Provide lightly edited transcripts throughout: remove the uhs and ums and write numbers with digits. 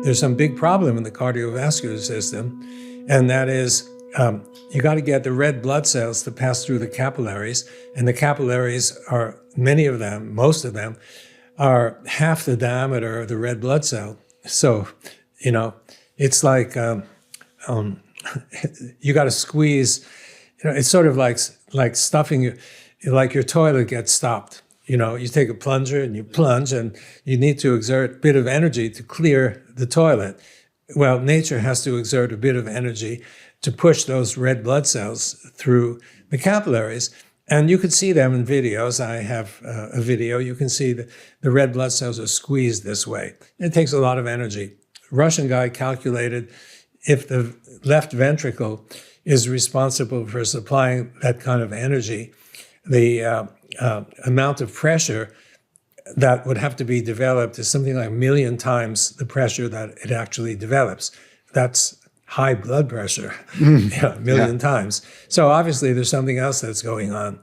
there's some big problem in the cardiovascular system, and that is you got to get the red blood cells to pass through the capillaries, and the capillaries are, many of them, most of them, are half the diameter of the red blood cell. So, it's like you got to squeeze. It's sort of like stuffing like your toilet gets stopped. You take a plunger and you plunge, and you need to exert a bit of energy to clear the toilet. Well, nature has to exert a bit of energy to push those red blood cells through the capillaries. And you could see them in videos. I have a video. You can see the red blood cells are squeezed this way. It takes a lot of energy. A Russian guy calculated if the left ventricle is responsible for supplying that kind of energy, the amount of pressure that would have to be developed is something like 1,000,000 times the pressure that it actually develops. That's high blood pressure, 1,000,000 times. So obviously there's something else that's going on.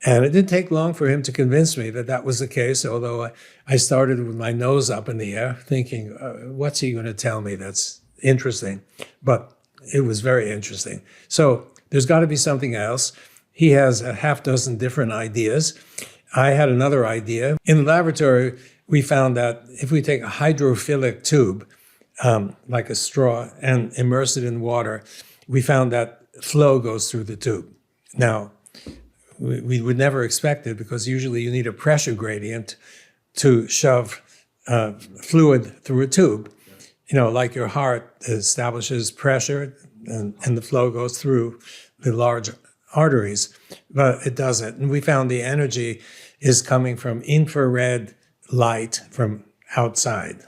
And it didn't take long for him to convince me that that was the case, although I started with my nose up in the air thinking, what's he going to tell me that's interesting? But it was very interesting. So there's got to be something else. He has a half dozen different ideas. I had another idea. In the laboratory, we found that if we take a hydrophilic tube, like a straw, and immerse it in water, we found that flow goes through the tube. Now, we would never expect it because usually you need a pressure gradient to shove fluid through a tube. Like your heart establishes pressure and the flow goes through the large arteries, but it doesn't. And we found the energy is coming from infrared light from outside,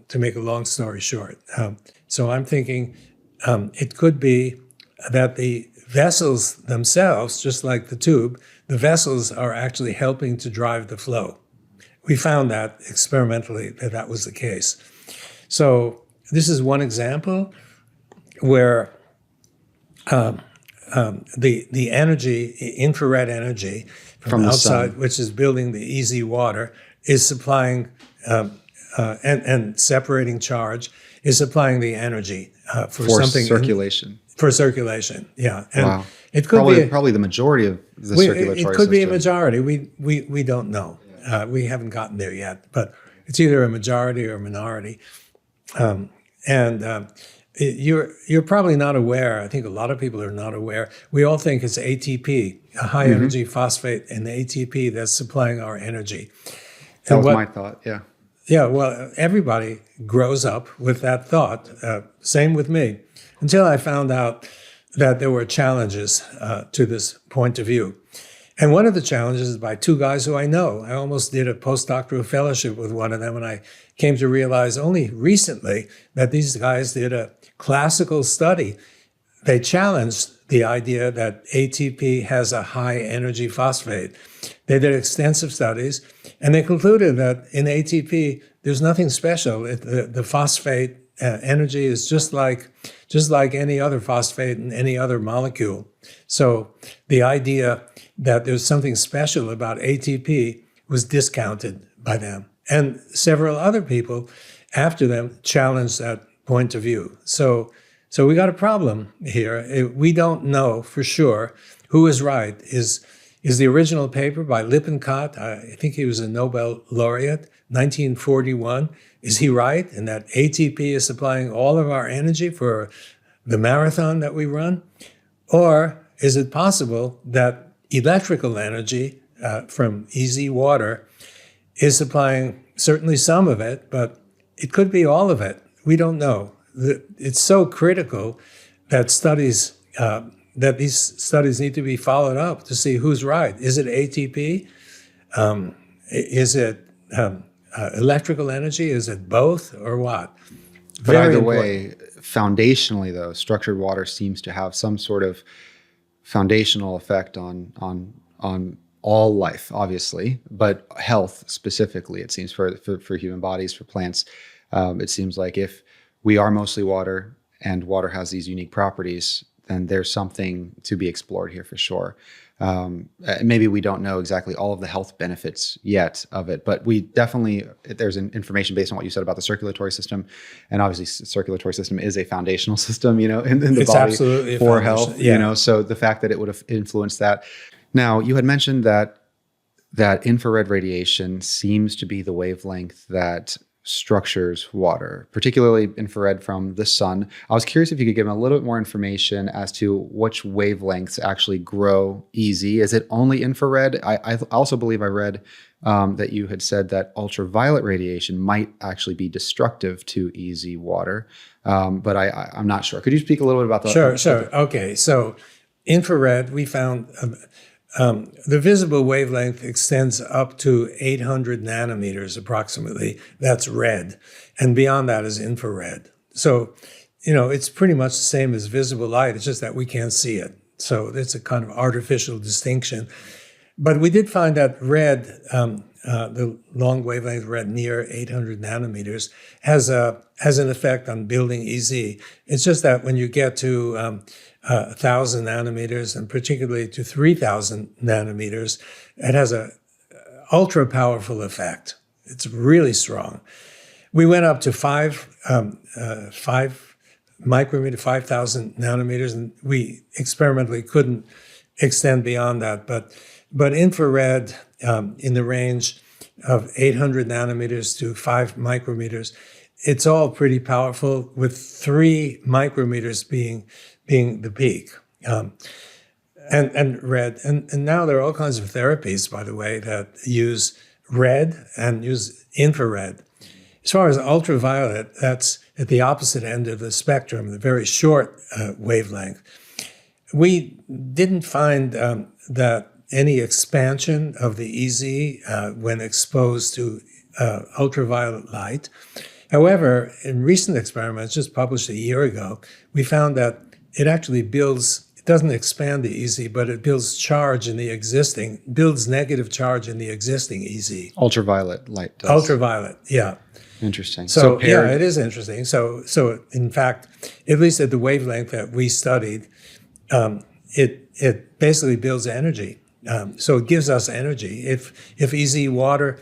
to make a long story short. So I'm thinking it could be that the vessels themselves, just like the tube, the vessels are actually helping to drive the flow. We found that experimentally that was the case. So this is one example where the energy, infrared energy from outside, which is building the easy water, is supplying and separating charge, is supplying the energy for something circulation. For circulation, yeah. And wow. It could probably the majority of the circulatory system. It could be a majority. We don't know. We haven't gotten there yet, but it's either a majority or a minority. You're probably not aware. I think a lot of people are not aware. We all think it's ATP, a high energy phosphate, and ATP that's supplying our energy. That was my thought. Yeah. Yeah. Well, everybody grows up with that thought. Same with me, until I found out that there were challenges to this point of view. And one of the challenges is by two guys who I know. I almost did a postdoctoral fellowship with one of them, and I came to realize only recently that these guys did a classical study. They challenged the idea that ATP has a high energy phosphate. They did extensive studies, and they concluded that in ATP, there's nothing special. The phosphate energy is just like any other phosphate in any other molecule. So the idea that there's something special about ATP was discounted by them. And several other people after them challenged that point of view. So we got a problem here. We don't know for sure who is right. Is the original paper by Lippincott, I think he was a Nobel laureate, 1941, is he right in that ATP is supplying all of our energy for the marathon that we run? Or is it possible that electrical energy from easy water is supplying certainly some of it, but it could be all of it? We don't know. It's so critical that these studies need to be followed up to see who's right. Is it ATP? Is it electrical energy? Is it both, or what? But either way, foundationally though, structured water seems to have some sort of foundational effect on all life, obviously, but health specifically. It seems for human bodies, for plants, it seems like if we are mostly water and water has these unique properties, then there's something to be explored here for sure. Maybe we don't know exactly all of the health benefits yet of it, but we definitely, there's information based on what you said about the circulatory system. And obviously circulatory system is a foundational system, in the It's body absolutely for health, yeah. So the fact that it would have influenced that. Now, you had mentioned that infrared radiation seems to be the wavelength that structures water, particularly infrared from the sun. I was curious if you could give me a little bit more information as to which wavelengths actually grow EZ. Is it only infrared? I also believe I read that you had said that ultraviolet radiation might actually be destructive to EZ water, but I'm not sure. Could you speak a little bit about that? Sure. Okay, so infrared, we found the visible wavelength extends up to 800 nanometers approximately. That's red. And beyond that is infrared. So, it's pretty much the same as visible light. It's just that we can't see it. So it's a kind of artificial distinction. But we did find that red, the long wavelength red near 800 nanometers, has an effect on building EZ. It's just that when you get to 1,000 nanometers and particularly to 3,000 nanometers, it has a ultra powerful effect. It's really strong. We went up to 5 micrometer, 5,000 nanometers, and we experimentally couldn't extend beyond that. But infrared in the range of 800 nanometers to 5 micrometers, it's all pretty powerful, with 3 micrometers being the peak. And red. And now there are all kinds of therapies, by the way, that use red and use infrared. As far as ultraviolet, that's at the opposite end of the spectrum, the very short wavelength. We didn't find that any expansion of the EZ when exposed to ultraviolet light. However, in recent experiments just published a year ago, we found that it actually it doesn't expand the EZ, but it builds builds negative charge in the existing EZ. Ultraviolet light does. Ultraviolet, yeah. Interesting. So yeah, it is interesting. So in fact, at least at the wavelength that we studied, it basically builds energy. So it gives us energy. If EZ water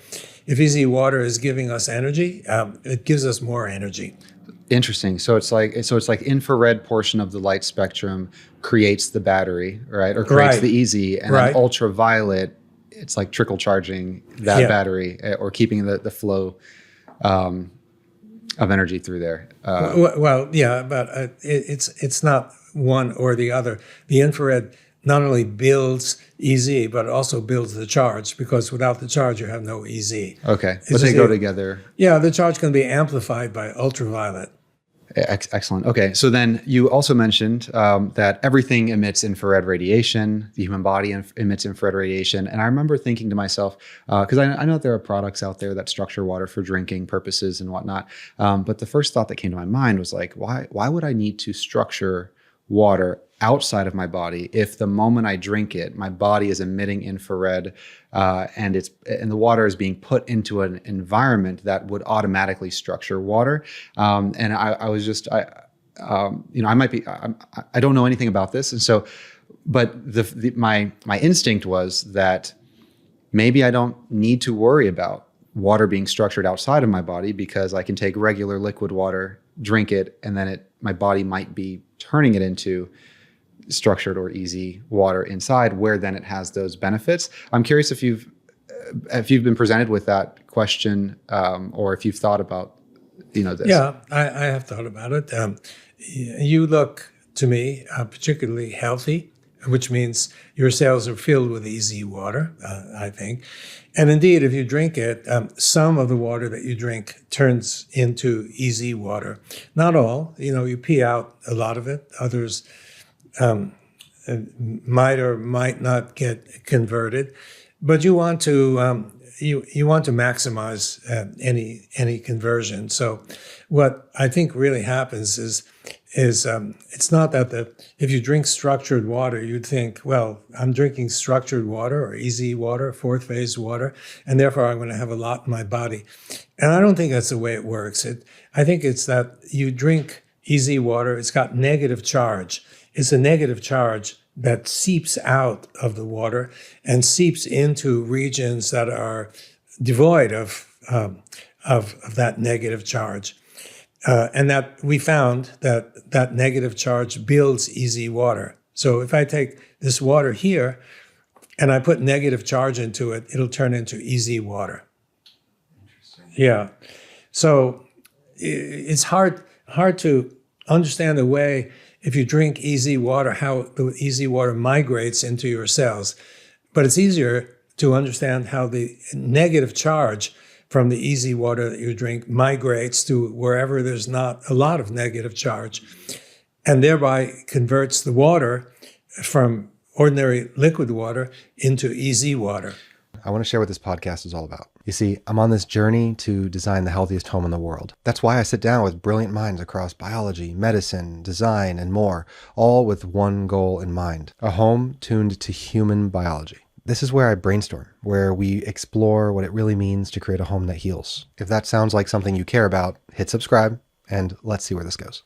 is giving us energy, it gives us more energy. Interesting. So it's like infrared portion of the light spectrum creates the battery, right? Or creates the EZ, and then ultraviolet, it's like trickle charging that battery or keeping the flow of energy through there. Well, yeah, but it's not one or the other. The infrared not only builds EZ, but it also builds the charge, because without the charge, you have no EZ. Okay, but they go together. Yeah, the charge can be amplified by ultraviolet. Excellent. Okay, so then you also mentioned that everything emits infrared radiation. The human body emits infrared radiation. And I remember thinking to myself, because I know there are products out there that structure water for drinking purposes and whatnot. But the first thought that came to my mind was like, why would I need to structure water outside of my body if the moment I drink it, my body is emitting infrared and the water is being put into an environment that would automatically structure water. And I was just, I don't know anything about this. And so, but my instinct was that maybe I don't need to worry about water being structured outside of my body, because I can take regular liquid water, drink it, and then my body might be turning it into structured or EZ water inside, where then it has those benefits. I'm curious if you've been presented with that question, or if you've thought about this. Yeah, I have thought about it. You look to me particularly healthy, which means your cells are filled with EZ water, I think. And indeed, if you drink it, some of the water that you drink turns into EZ water. Not all. You pee out a lot of it. Others might or might not get converted. But you want to you want to maximize any conversion. So what I think really happens is it's not that if you drink structured water, you'd think, well, I'm drinking structured water or EZ water, fourth phase water, and therefore I'm going to have a lot in my body. And I don't think that's the way it works. I think it's that you drink easy water, it's got negative charge. It's a negative charge that seeps out of the water and seeps into regions that are devoid of that negative charge. And that we found that negative charge builds easy water. So if I take this water here and I put negative charge into it, it'll turn into easy water. Yeah. So it's hard to understand the way, if you drink easy water, how the easy water migrates into your cells. But it's easier to understand how the negative charge from the easy water that you drink migrates to wherever there's not a lot of negative charge, and thereby converts the water from ordinary liquid water into easy water. I want to share what this podcast is all about. You see, I'm on this journey to design the healthiest home in the world. That's why I sit down with brilliant minds across biology, medicine, design, and more, all with one goal in mind: a home tuned to human biology. This is where I brainstorm, where we explore what it really means to create a home that heals. If that sounds like something you care about, hit subscribe, and let's see where this goes.